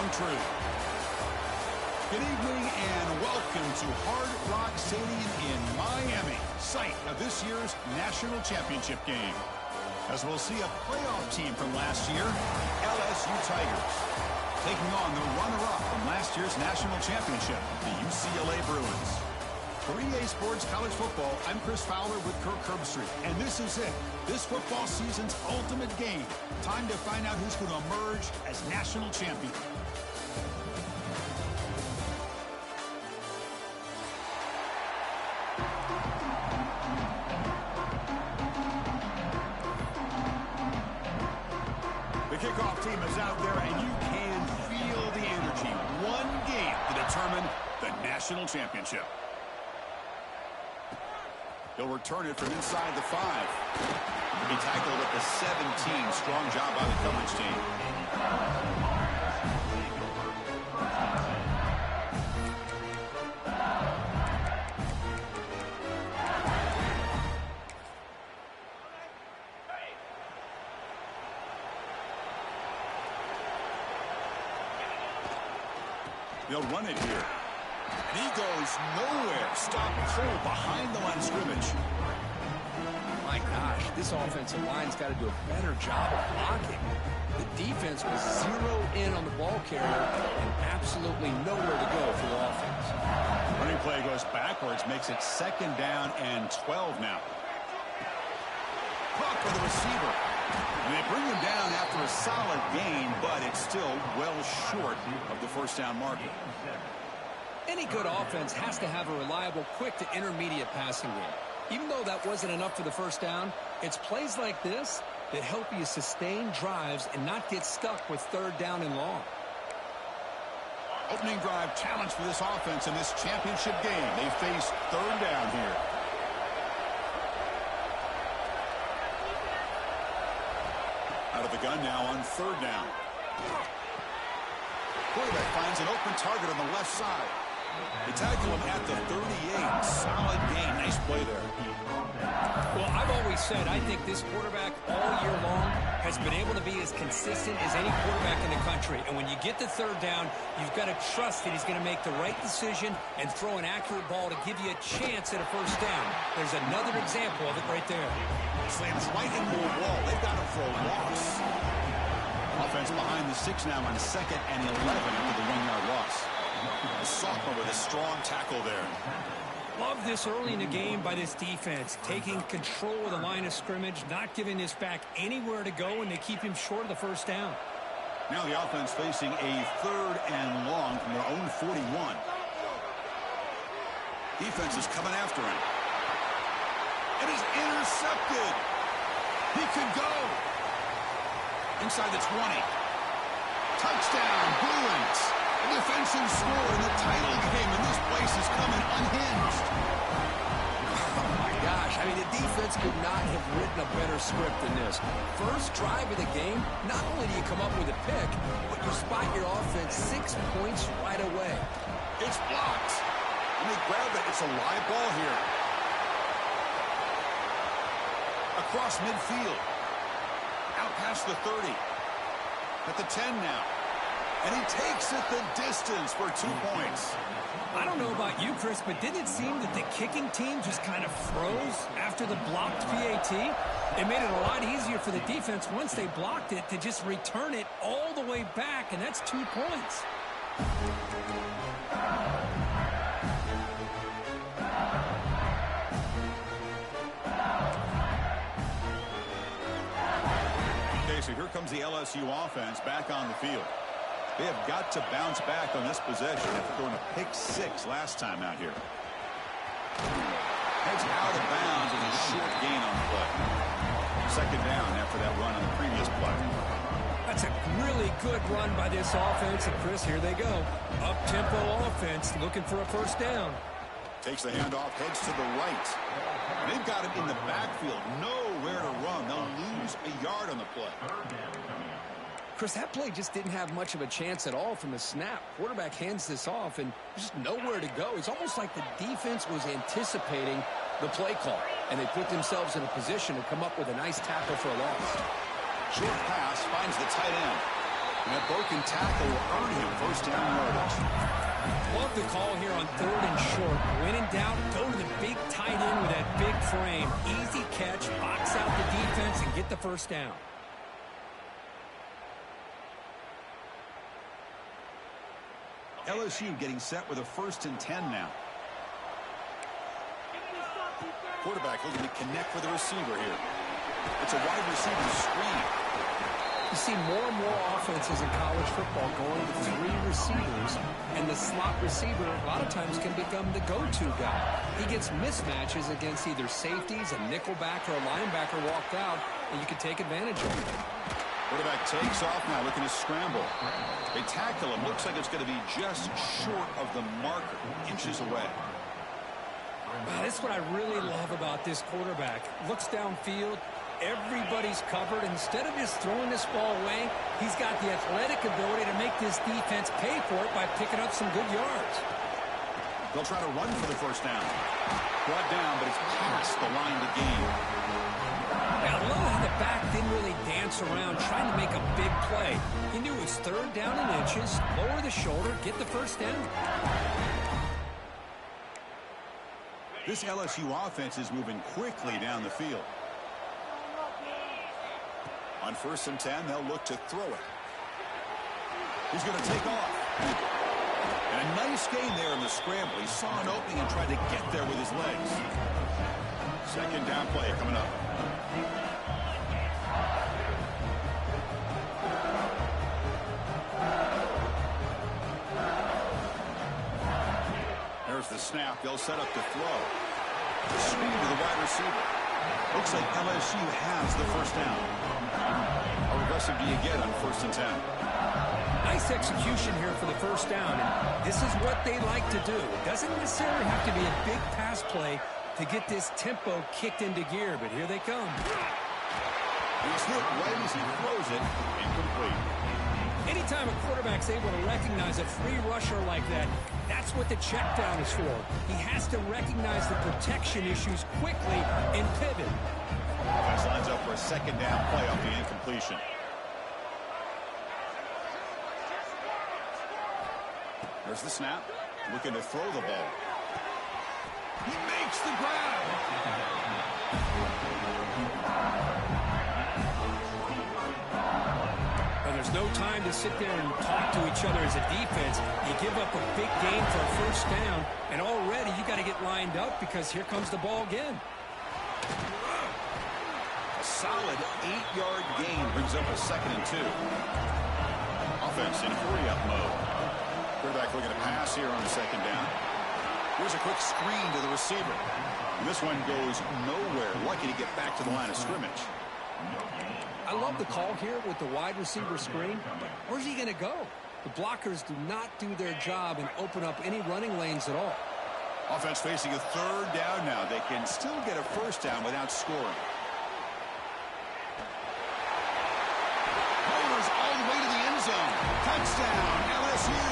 come true. Good evening and welcome to Hard Rock Stadium in Miami, site of this year's national championship game. As we'll see a playoff team from last year, LSU Tigers, taking on the runner-up from last year's national championship, the UCLA Bruins. For EA Sports College Football, I'm Chris Fowler with Kirk Herbstreit, and this is it. This football season's ultimate game. Time to find out who's going to emerge as national champion. The kickoff team is out there, and you can feel the energy. One game to determine the national championship. He'll return it from inside the 5. He'll be tackled at the 17. Strong job by the coverage team. They'll run it here. And he goes nowhere. Stop cold behind the line of scrimmage. My gosh, this offensive line's got to do a better job of blocking. The defense was zeroed in on the ball carrier and absolutely nowhere to go for the offense. Running play goes backwards, makes it 2nd down and 12 now. Caught for the receiver. And they bring him down after a solid gain, but it's still well short of the 1st down marker. Any good offense has to have a reliable, quick to intermediate passing game. Even though that wasn't enough for the 1st down, it's plays like this that help you sustain drives and not get stuck with 3rd down and long. Opening drive challenge for this offense in this championship game. They face 3rd down here. Out of the gun now on 3rd down. Quarterback finds an open target on the left side. They tackle him at the 38. Solid gain. Nice play there. Well, I've always said I think this quarterback all year long has been able to be as consistent as any quarterback in the country. And when you get to 3rd down, you've got to trust that he's going to make the right decision and throw an accurate ball to give you a chance at a 1st down. There's another example of it right there. Slams right into a wall. They've got him for a loss. Offense behind the 6 now on 2nd and 11 after the 1-yard loss. The sophomore with a strong tackle there. Love this early in the game by this defense, taking control of the line of scrimmage, not giving this back anywhere to go, and they keep him short of the 1st down. Now the offense facing a 3rd and long from their own 41. Defense is coming after him. It is intercepted. He could go. Inside the 20. Touchdown, Bruins. A defensive score in the title game, and this place is coming unhinged. Oh, my gosh. I mean, the defense could not have written a better script than this. First drive of the game, not only do you come up with a pick, but you spot your offense 6 points right away. It's blocked. And they grab it. It's a live ball here. Across midfield. Out past the 30. At the 10 now. And he takes it the distance for 2 points. I don't know about you, Chris, but didn't it seem that the kicking team just kind of froze after the blocked PAT? It made it a lot easier for the defense once they blocked it to just return it all the way back, and that's 2 points. Okay, so here comes the LSU offense back on the field. They have got to bounce back on this possession after throwing a pick 6 last time out here. Heads out of bounds with a short gain on the play. 2nd down after that run on the previous play. That's a really good run by this offense. And, Chris, here they go. Up-tempo offense looking for a 1st down. Takes the handoff, heads to the right. They've got him in the backfield. Nowhere to run. They'll lose a yard on the play. Chris, that play just didn't have much of a chance at all from the snap. Quarterback hands this off, and just nowhere to go. It's almost like the defense was anticipating the play call, and they put themselves in a position to come up with a nice tackle for a loss. Short pass finds the tight end. And that broken tackle will earn him first down yardage. Love the call here on 3rd and short. When in doubt, go to the big tight end with that big frame. Easy catch, box out the defense, and get the first down. LSU getting set with a 1st and 10 now. Quarterback looking to connect with the receiver here. It's a wide receiver screen. You see more and more offenses in college football going with 3 receivers, and the slot receiver a lot of times can become the go-to guy. He gets mismatches against either safeties, a nickelback, or a linebacker walked out, and you can take advantage of it. Quarterback takes off now, looking to scramble. They tackle him. Looks like it's going to be just short of the marker, inches away. That's what I really love about this quarterback. Looks downfield. Everybody's covered. Instead of just throwing this ball away, he's got the athletic ability to make this defense pay for it by picking up some good yards. They'll try to run for the first down. Brought down, but it's past the line to gain. Now, I love how the back didn't really dance around trying to make a big play. He knew it was 3rd down in inches, lower the shoulder, get the first down. This LSU offense is moving quickly down the field. On 1st and 10, they'll look to throw it. He's going to take off. And a nice gain there in the scramble. He saw an opening and tried to get there with his legs. 2nd down play coming up. There's the snap. They'll set up to throw. The screen to the wide receiver. Looks like LSU has the first down. How aggressive do you get on 1st and 10? Nice execution here for the first down. And this is what they like to do. It doesn't necessarily have to be a big pass play to get this tempo kicked into gear, but here they come. He's hit right as he throws it. Incomplete. Anytime a quarterback's able to recognize a free rusher like that, that's what the check down is for. He has to recognize the protection issues quickly and pivot. Offense lines up for a 2nd down play off the incompletion. There's the snap. Looking to throw the ball. He makes the grab. There's no time to sit there and talk to each other as a defense. You give up a big gain for a first down, and already you got to get lined up because here comes the ball again. A solid 8-yard gain brings up a 2nd and 2. Offense in hurry-up mode. Quarterback looking to pass here on the 2nd down. Here's a quick screen to the receiver. And this one goes nowhere. Lucky to get back to the line of scrimmage. I love the call here with the wide receiver screen, but where's he going to go? The blockers do not do their job and open up any running lanes at all. Offense facing a 3rd down now. They can still get a first down without scoring. Motors all the way to the end zone. Touchdown, LSU.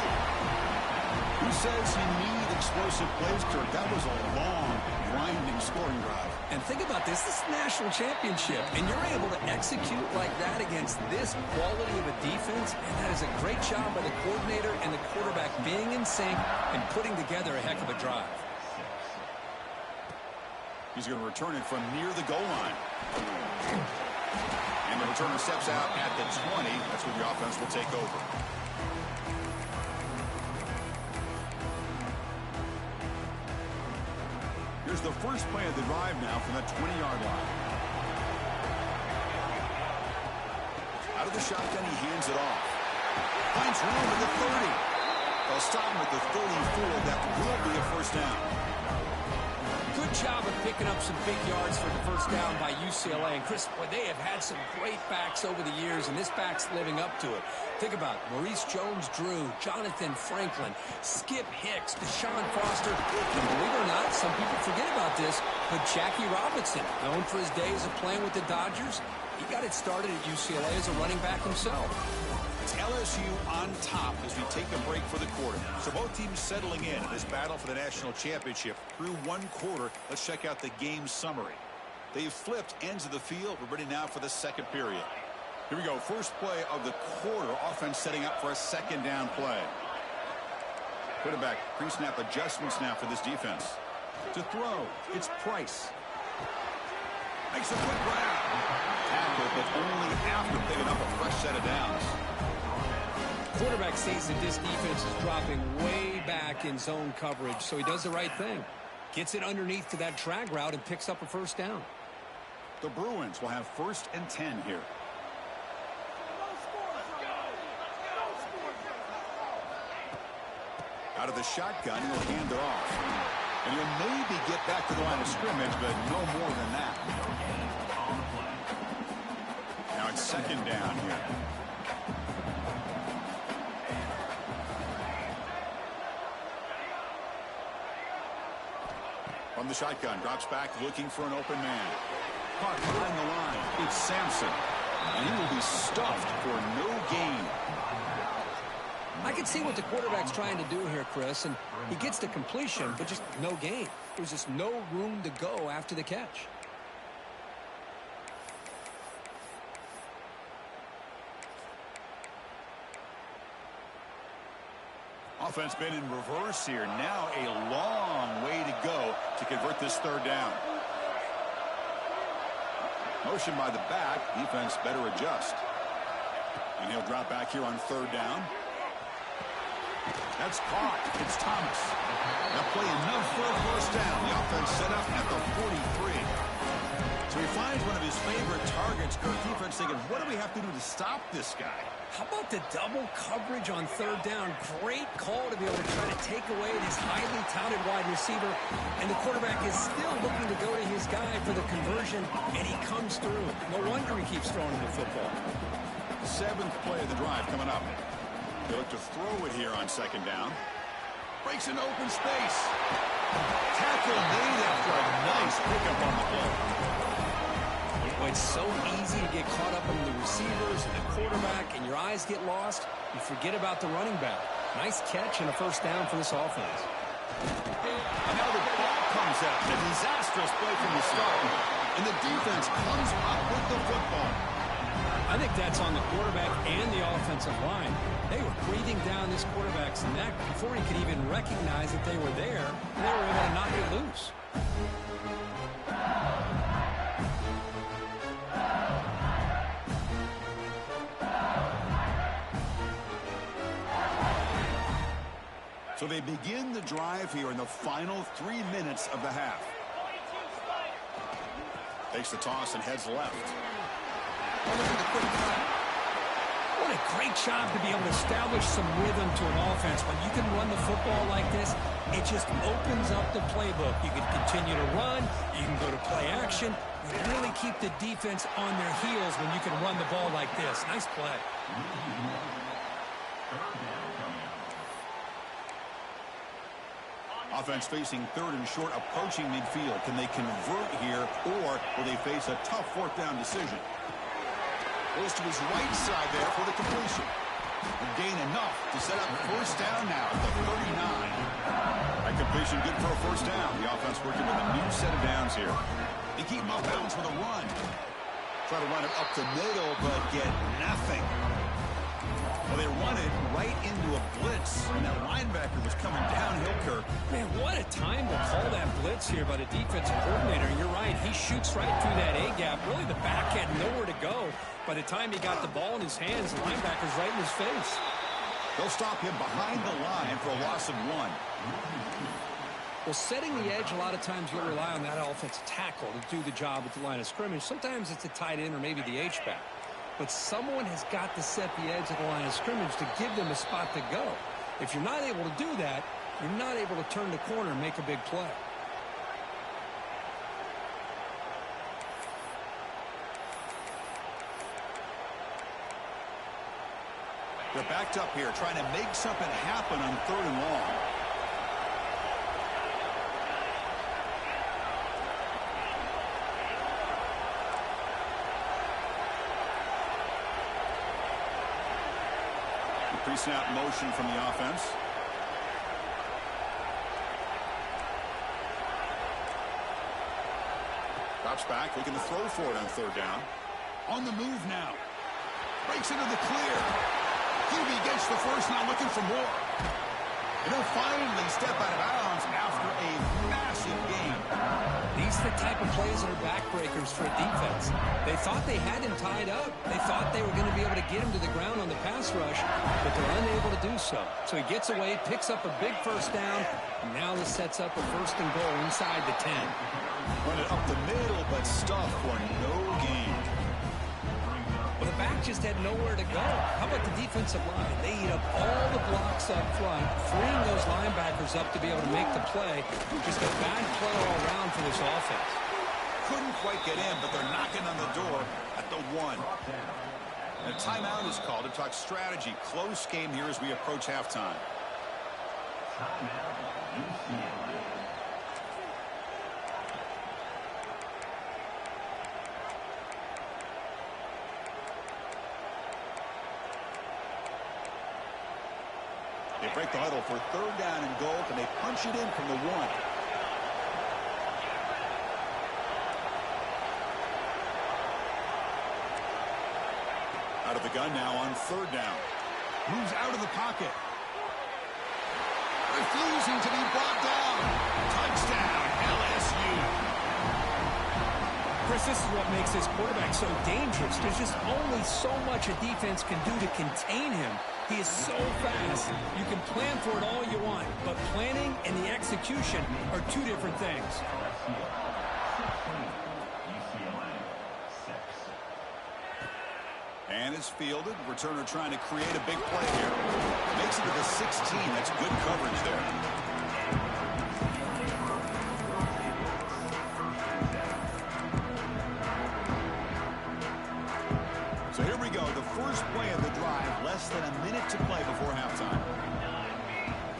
Who says you need explosive plays, Kirk? That was a long, grinding scoring drive. And think about this. This is a national championship, and you're able to execute like that against this quality of a defense, and that is a great job by the coordinator and the quarterback being in sync and putting together a heck of a drive. He's going to return it from near the goal line. And the returner steps out at the 20. That's where the offense will take over. Here's the first play of the drive now from the 20-yard line. Out of the shotgun, he hands it off. Finds room at the 30. They'll stop him at the 34. That will be a first down. Good job of picking up some big yards for the first down by UCLA. And Chris, boy, they have had some great backs over the years, and this back's living up to it. Think about Maurice Jones-Drew, Jonathan Franklin, Skip Hicks, Deshaun Foster, and believe it or not, some people forget about this, but Jackie Robinson, known for his days of playing with the Dodgers, he got it started at UCLA as a running back himself. It's LSU on top as we take a break for the quarter. So both teams settling in this battle for the national championship through one quarter. Let's check out the game summary. They've flipped ends of the field. We're ready now for the second period. Here we go. First play of the quarter. Offense setting up for a second down play. Quarterback pre-snap adjustments now for this defense. To throw, it's Price. Makes a quick grab. Tackle, but only after picking up a fresh set of downs. Quarterback sees that this defense is dropping way back in zone coverage, so he does the right thing. Gets it underneath to that drag route and picks up a first down. The Bruins will have 1st and 10 here. Out of the shotgun, he'll hand it off. And he'll maybe get back to the line of scrimmage, but no more than that. Now it's second down here. From the shotgun, drops back looking for an open man. Caught behind the line. It's Sampson. And he will be stuffed for no gain. I can see what the quarterback's trying to do here, Chris, and he gets the completion, but just no gain. There's just no room to go after the catch. Offense been in reverse here. Now a long way to go to convert this third down. Motion by the back. Defense better adjust. And he'll drop back here on third down. That's caught. It's Thomas. Now play enough for a first down. The offense set up at the 43. So he finds one of his favorite targets. Kirk, defense thinking, what do we have to do to stop this guy? How about the double coverage on third down? Great call to be able to try to take away this highly touted wide receiver. And the quarterback is still looking to go to his guy for the conversion, and he comes through. No wonder he keeps throwing the football. 7th play of the drive coming up. They look to throw it here on second down. Breaks into open space. Tackle made after a nice pickup on the play. Well, it's so easy to get caught up in the receivers and the quarterback, and your eyes get lost. You forget about the running back. Nice catch and a first down for this offense. And now the ball comes out. A disastrous play from the start. And the defense comes up with the football. I think that's on the quarterback and the offensive line. They were breathing down this quarterback's neck before he could even recognize that they were there. And they were able to knock it loose. So they begin the drive here in the final 3 minutes of the half. Takes the toss and heads left. What a great job to be able to establish some rhythm to an offense. When you can run the football like this, it just opens up the playbook. You can continue to run. You can go to play action. You really keep the defense on their heels when you can run the ball like this. Nice play. Offense facing third and short, approaching midfield. Can they convert here, or will they face a tough fourth down decision? Goes to his right side there for the completion. And gain enough to set up first down now at the 39. That completion good for a first down. The offense working with a new set of downs here. They keep him off balance with a run. Try to run it up the middle, but get nothing. Well, they run it right into a blitz, and that linebacker was coming downhill, Kirk. Man, what a time to call that blitz here by the defensive coordinator. And you're right, he shoots right through that A-gap. Really, the back had nowhere to go. By the time he got the ball in his hands, the linebacker's right in his face. They'll stop him behind the line for a loss of 1. Well, setting the edge, a lot of times you'll rely on that offensive tackle to do the job at the line of scrimmage. Sometimes it's a tight end or maybe the H-back. But someone has got to set the edge of the line of scrimmage to give them a spot to go. If you're not able to do that, you're not able to turn the corner and make a big play. They're backed up here, trying to make something happen on third and long. Pre-snap motion from the offense. Drops back, looking to throw for it on third down. On the move now. Breaks into the clear. QB gets the first, now looking for more. And he'll finally step out of bounds after a massive gain. These are the type of plays that are backbreakers for a defense. They thought they had him tied up. They thought they were going to be able to get him to the ground on the pass rush, but they're unable to do so. So he gets away, picks up a big first down, and now this sets up a 1st and goal inside the 10. Run it up the middle, but stuffed for no gain. Well, the back just had nowhere to go. How about the defensive line? They eat up all the blocks up front, freeing those linebackers up to be able to make the play. Just a bad play all around for this offense. Couldn't quite get in, but they're knocking on the door at the 1. And a timeout is called to talk strategy. Close game here as we approach halftime. Timeout, UCLA. They break the huddle for 3rd down and goal. Can they punch it in from the 1? Out of the gun now on 3rd down. Moves out of the pocket. Refusing to be brought down. Touchdown, LSU. Chris, this is what makes this quarterback so dangerous. There's just only so much a defense can do to contain him. He is so fast. You can plan for it all you want, but planning and the execution are 2 different things. And it's fielded. Returner trying to create a big play here. Makes it to the 16. That's good coverage there. So here we go. The first play of the drive. Less than a minute to play before halftime.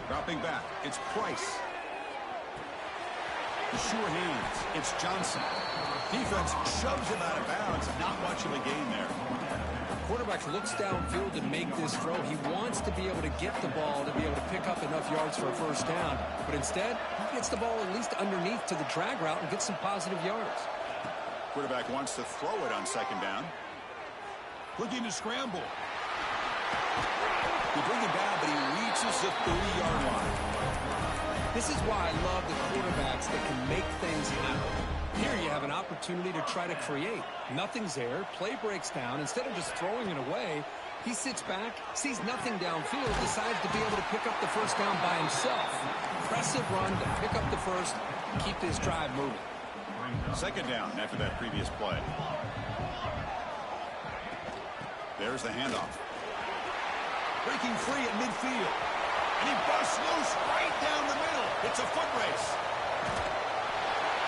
Dropping back. It's Price. The sure hands. It's Johnson. Defense shoves him out of bounds. Not much of a gain there. Quarterback looks downfield to make this throw. He wants to be able to get the ball to be able to pick up enough yards for a 1st down. But instead, he gets the ball at least underneath to the drag route and gets some positive yards. Quarterback wants to throw it on 2nd down. Looking to scramble. They bring him down, but he reaches the 30-yard line. This is why I love the quarterbacks that can make things happen. Here you have an opportunity to try to create. Nothing's there. Play breaks down. Instead of just throwing it away, he sits back, sees nothing downfield, decides to be able to pick up the 1st down by himself. Impressive run to pick up the 1st, keep this drive moving. 2nd down after that previous play. There's the handoff. Breaking free at midfield. And he busts loose right down the middle. It's a foot race.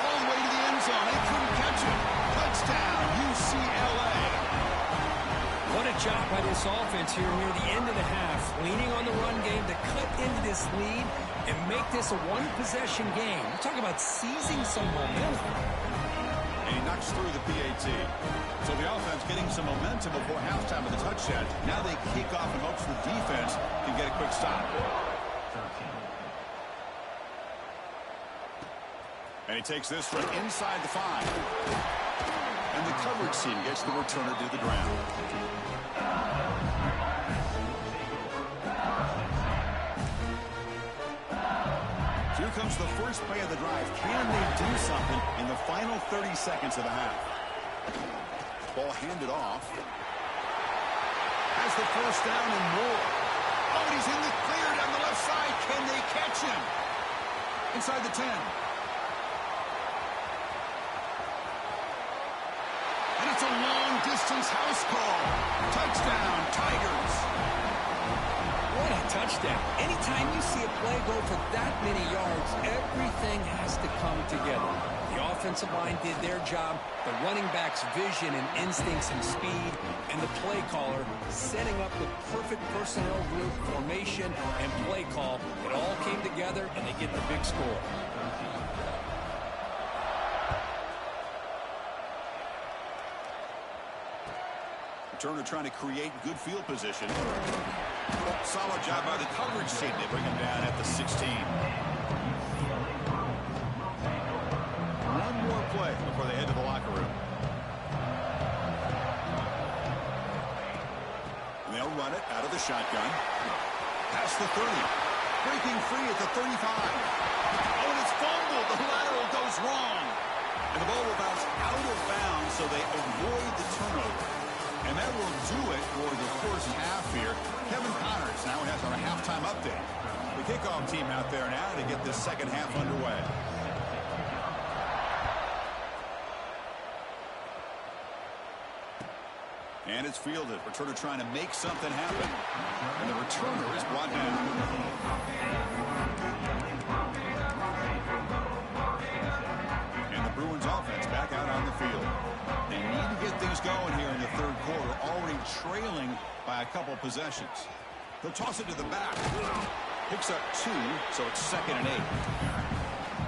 All the way to the end zone. They couldn't catch him. Touchdown, UCLA. What a job by this offense here near the end of the half. Leaning on the run game to cut into this lead and make this a 1-possession game. We're talking about seizing some momentum. And he knocks through the PAT. So the offense getting some momentum before halftime of the touchdown. Now they kick off in hopes the defense can get a quick stop. And he takes this one inside the 5. And the coverage team gets the returner to the ground. So here comes the first play of the drive. Can they do something in the final 30 seconds of the half? Ball handed off. Has the 1st down and more. Oh, he's in the clear down the left side. Can they catch him? Inside the 10. And it's a long-distance house call. Touchdown, Tigers. What a touchdown. Anytime you see a play go for that many yards, everything has to come together. The offensive line did their job, the running back's vision and instincts and speed, and the play caller setting up the perfect personnel group, formation, and play call. It all came together, and they get the big score. Turner trying to create good field position. Solid job by the coverage team. They bring him down at the 16. One more play before they head to the locker room. run it out of the shotgun. Past the 30. Breaking free at the 35. Oh, and it's fumbled. The lateral goes wrong. And the ball will bounce out of bounds, so they avoid the turnover. And that will do it for the first half here. Kevin Connors now has our halftime update. The kickoff team out there now to get this second half underway. And it's fielded. Returner trying to make something happen. And the returner is brought down. And the Bruins offense back out on the field. They need to get things going here in the third quarter, already trailing by a couple possessions. They'll toss it to the back. Picks up 2, so it's 2nd and 8.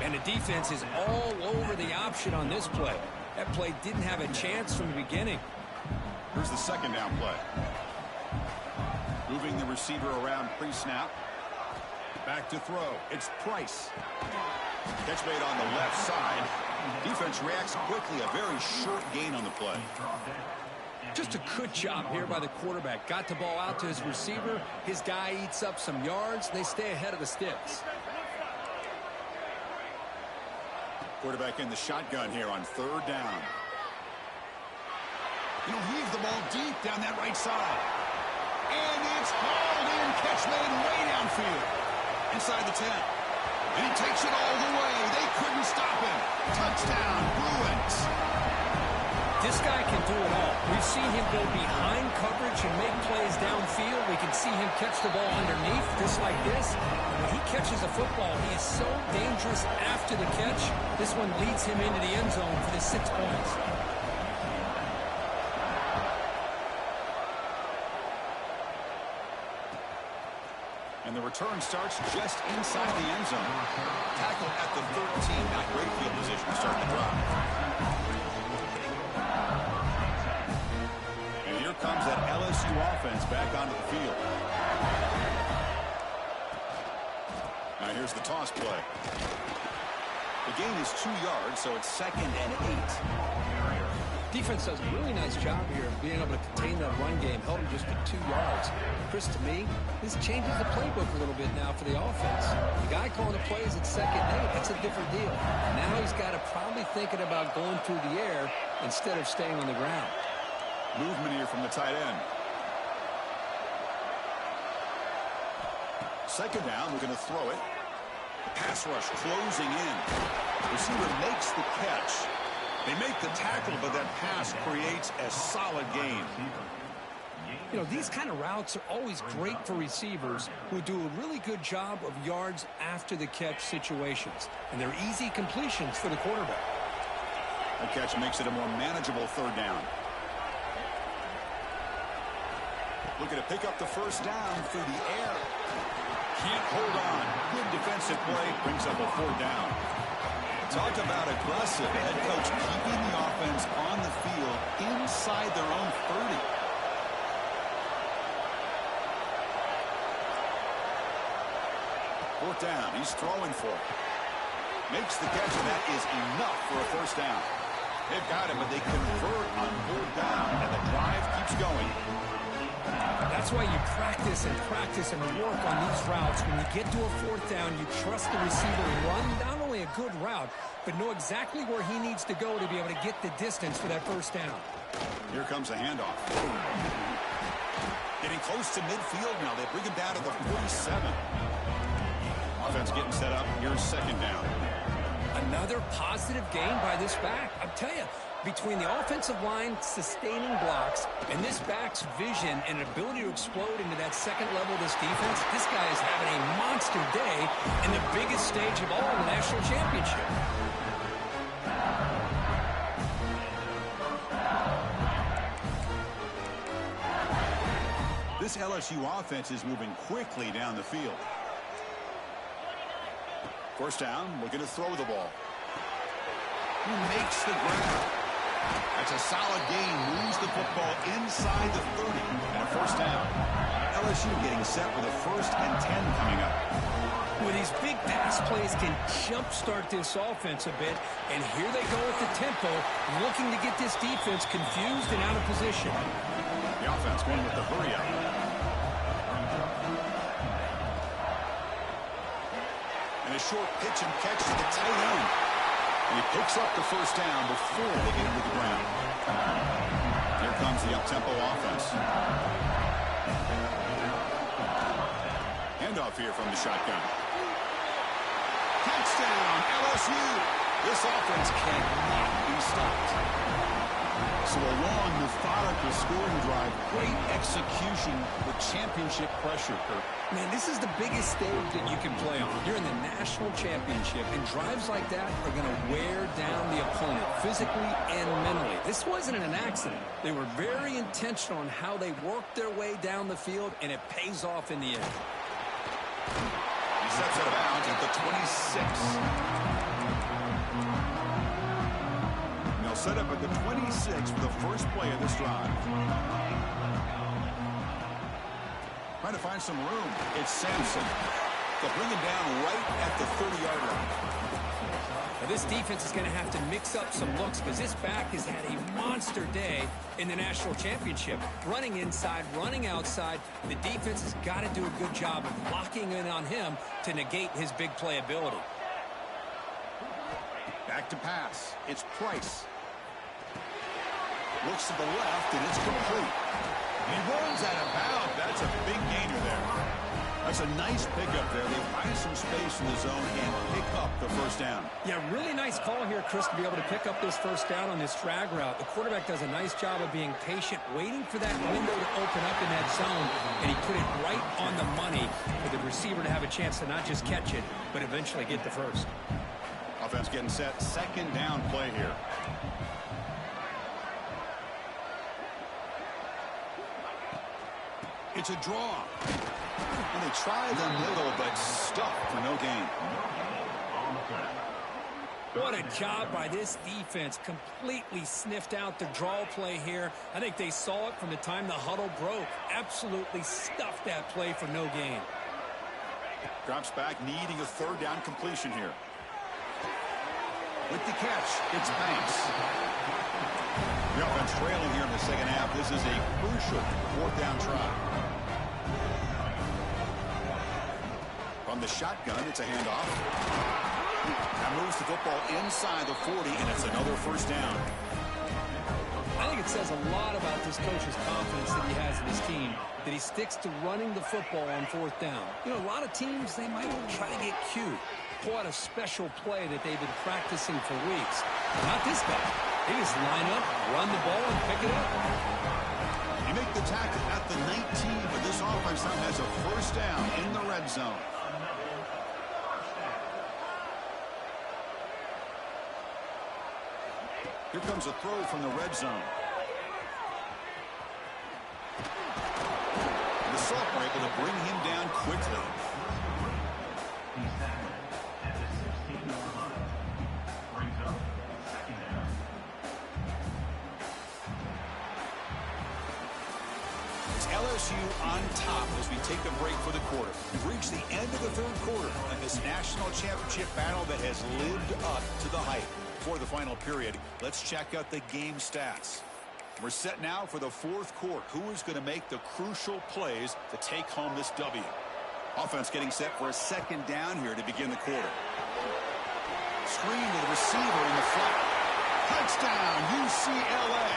And the defense is all over the option on this play. That play didn't have a chance from the beginning. Here's the second down play. Moving the receiver around pre-snap. Back to throw. It's Price. Catch made on the left side. Defense reacts quickly. A very short gain on the play. Just a good job here by the quarterback. Got the ball out to his receiver. His guy eats up some yards. They stay ahead of the sticks. Quarterback in the shotgun here on 3rd down. He'll heave the ball deep down that right side. And it's hauled in. Catch made way downfield. Inside the 10. And he takes it all the way. They couldn't stop him. Touchdown, Bruins. This guy can do it all. We've seen him go behind coverage and make plays downfield. We can see him catch the ball underneath, just like this. When he catches a football, he is so dangerous after the catch. This one leads him into the end zone for the 6 points. And the return starts just inside the end zone. Tackle at the 13. Not great field position to start the drive. And here comes that LSU offense back onto the field. Now here's the toss play. The gain is 2 yards, so it's 2nd and 8. Defense does a really nice job here of being able to contain that run game. Held him just for 2 yards. Chris, to me, this changes the playbook a little bit now for the offense. The guy calling the plays at 2nd and 8, that's a different deal. Now he's got to probably thinking about going through the air instead of staying on the ground. Movement here from the tight end. 2nd down, we're going to throw it. The pass rush closing in. Receiver makes the catch. They make the tackle, but that pass creates a solid gain. You know, these kind of routes are always great for receivers who do a really good job of yards after the catch situations. And they're easy completions for the quarterback. The catch makes it a more manageable 3rd down. Looking to pick up the 1st down through the air. Can't hold on. Good defensive play. Brings up a 4th down. Talk about aggressive. Head coach keeping the offense on the field inside their own 30. Fourth down. He's throwing for it. Makes the catch, and that is enough for a 1st down. They've got him, but they convert on 4th down, and the drive keeps going. That's why you practice and work on these routes. When you get to a 4th down, you trust the receiver to run not only a good route, but know exactly where he needs to go to be able to get the distance for that 1st down. Here comes the handoff. Getting close to midfield now. They bring him down to the 47. Offense getting set up. Here's 2nd down. Another positive gain by this back. I'll tell you, between the offensive line sustaining blocks and this back's vision and ability to explode into that 2nd level of this defense, this guy is having a monster day in the biggest stage of all, the national championship. This LSU offense is moving quickly down the field. 1st down, looking to throw the ball. He makes the grab. That's a solid gain. Moves the football inside the 30. And a 1st down. LSU getting set with a 1st and 10 coming up. Well, these big pass plays can jumpstart this offense a bit. And here they go at the tempo, looking to get this defense confused and out of position. The offense going with the hurry up. a short pitch and catch to the tight end. And he picks up the first down before they get him to the ground. Here comes the up-tempo offense. Handoff here from the shotgun. Touchdown, LSU. This offense cannot be stopped. So a long, methodical scoring drive. Great execution with championship pressure, Kurt. Man, this is the biggest stage that you can play on. You're in the national championship, and drives like that are going to wear down the opponent physically and mentally. This wasn't an accident. They were very intentional on how they worked their way down the field, and it pays off in the end. He steps out of bounds at the 26. Set up at the 26 for the first play of this drive. Trying to find some room. It's Sampson. They'll bring him down right at the 30-yard line. Now this defense is going to have to mix up some looks because this back has had a monster day in the national championship. Running inside, running outside. The defense has got to do a good job of locking in on him to negate his big play ability. Back to pass. It's Price. Looks to the left, and it's complete. He runs out of bounds. That's a big gainer there. That's a nice pickup there. They find some space in the zone and pick up the first down. Yeah, really nice call here, Chris, to be able to pick up this first down on this drag route. The quarterback does a nice job of being patient, waiting for that window to open up in that zone, and he put it right on the money for the receiver to have a chance to not just catch it, but eventually get the first. Offense getting set. Second down play here. It's a draw. And they try the middle, but stuffed for no gain. What a job by this defense. Completely sniffed out the draw play here. I think they saw it from the time the huddle broke. Absolutely stuffed that play for no gain. Drops back, needing a third down completion here. With the catch, it's Banks. The offense trailing here in the second half. This is a crucial fourth down try. From the shotgun, it's a handoff. That moves the football inside the 40, and it's another first down. I think it says a lot about this coach's confidence that he has in his team, that he sticks to running the football on fourth down. You know, a lot of teams, they might try to get cute, pull out a special play that they've been practicing for weeks. Not this guy. They just line up, run the ball, and pick it up. They make the tackle at the 19, but this offense now has a first down in the red zone. Here comes a throw from the red zone. The sophomore able to bring him down quickly. It's LSU on top as we take a break for the quarter. We've reached the end of the third quarter in this national championship battle that has lived up to the hype. For the final period, let's check out the game stats. We're set now for the fourth quarter. Who is going to make the crucial plays to take home this W? Offense getting set for a second down here to begin the quarter. Screen to the receiver in the flat. Touchdown, UCLA.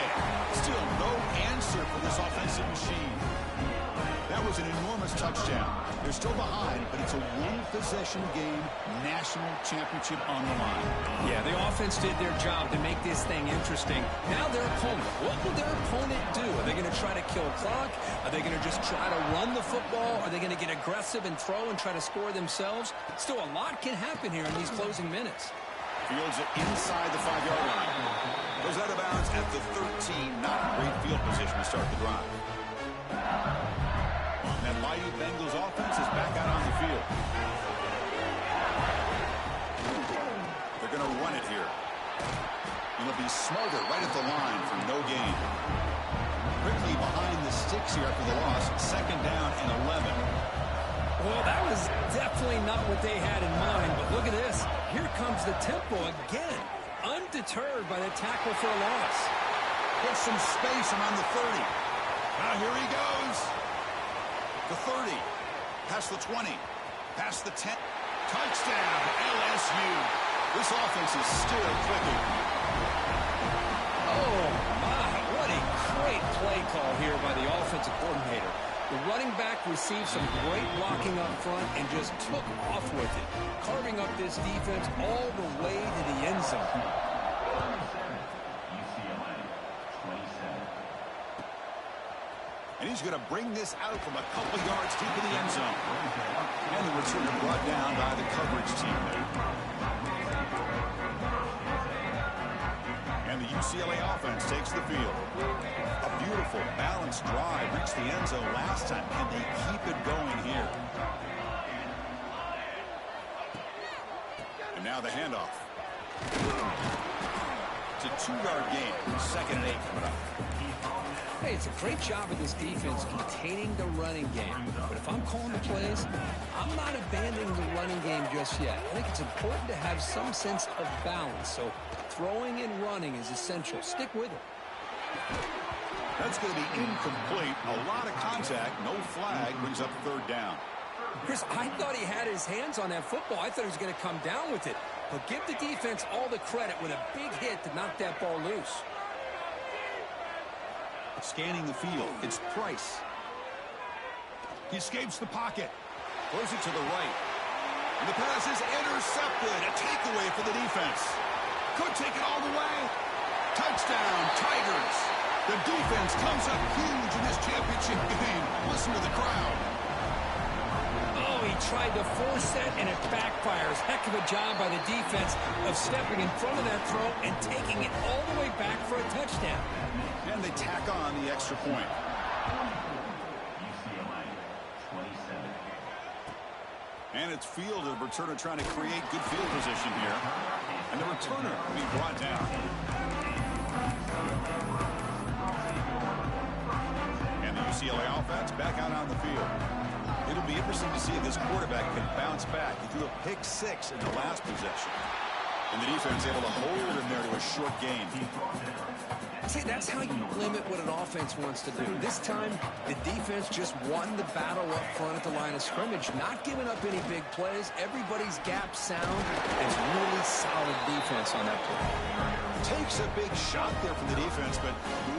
Still no answer for this offensive machine. That was an enormous touchdown. They're still behind, but it's a one-possession game, national championship on the line. Yeah, the offense did their job to make this thing interesting. Now their opponent, what will their opponent do? Are they going to try to kill clock? Are they going to just try to run the football? Are they going to get aggressive and throw and try to score themselves? Still, a lot can happen here in these closing minutes. Fields it inside the 5-yard line. Goes out of bounds at the 13. Not great field position to start the drive. And Mighty Bengals offense is back out on the field. They're going to run it here. It'll be smarter right at the line for no gain. Quickly behind the sticks here after the loss. Second down and 11. Well, that was definitely not what they had in mind, but look at this. Here comes the tempo again. Undeterred by the tackle for a loss. Gets some space around the 30. Now here he goes. The 30, past the 20, Past the 10. Touchdown, LSU. This offense is still clicking. Oh, my. What a great play call here by the offensive coordinator. The running back received some great blocking up front and just took off with it, carving up this defense all the way to the end zone. UCLA, 27. And he's going to bring this out from a couple yards deep in the end zone. And the return brought down by the coverage team there. And the UCLA offense takes the field. A beautiful, balanced drive reached the end zone last time. Can they keep it going here? And now the handoff. It's a 2-yard gain. 2nd and 8 coming up. Hey, it's a great job of this defense containing the running game. But if I'm calling the plays, I'm not abandoning the running game just yet. I think it's important to have some sense of balance. So throwing and running is essential. Stick with it. That's going to be incomplete. A lot of contact. No flag. Brings up 3rd down. Chris, I thought he had his hands on that football. I thought he was going to come down with it. But give the defense all the credit with a big hit to knock that ball loose. Scanning the field. It's Price. He escapes the pocket. Throws it to the right. And the pass is intercepted. A takeaway for the defense. Could take it all the way. Touchdown, Tigers. The defense comes up huge in this championship game. Listen to the crowd. Oh, he tried to force that, and it backfires. Heck of a job by the defense of stepping in front of that throw and taking it all the way back for a touchdown. And they tack on the extra point. UCLA, 27. And it's field of the returner trying to create good field position here. And the returner will be brought down. And the UCLA offense back out on the field. It'll be interesting to see if this quarterback can bounce back. He threw a pick 6 in the last possession. And the defense able to hold him there to a short gain. See, that's how you limit what an offense wants to do. This time, the defense just won the battle up front at the line of scrimmage, not giving up any big plays. Everybody's gap sound. It's really solid defense on that play. Takes a big shot there from the defense, but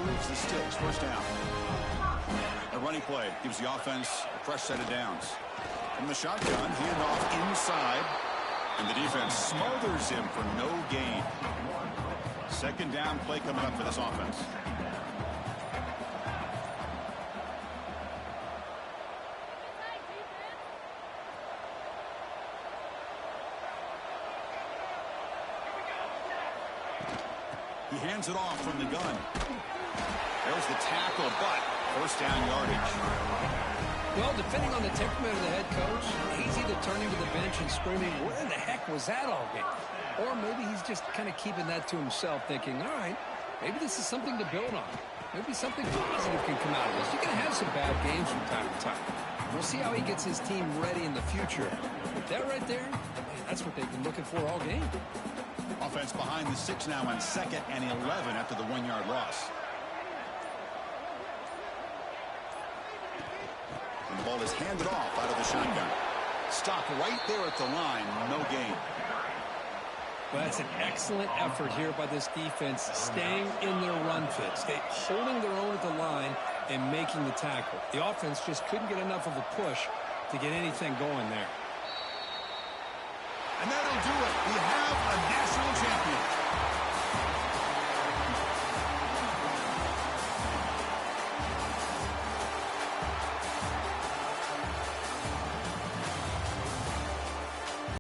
moves the sticks. 1st down. A running play gives the offense a fresh set of downs. From the shotgun, handoff inside. And the defense smothers him for no gain. 2nd down play coming up for this offense. He hands it off from the gun. There's the tackle, but 1st down yardage. Well, depending on the temperament of the head coach, he's either turning to the bench and screaming, where the heck was that all game? Or maybe he's just kind of keeping that to himself, thinking, all right, maybe this is something to build on. Maybe something positive can come out of this. You're going to have some bad games from time to time. We'll see how he gets his team ready in the future. But that right there, man, that's what they've been looking for all game. Offense behind the 6 now on 2nd and 11 after the 1-yard loss. And the ball is handed off out of the shotgun. Stop right there at the line. No gain. Well, that's an excellent effort here by this defense, staying in their run fit, holding their own at the line and making the tackle. The offense just couldn't get enough of a push to get anything going there. And that'll do it. We have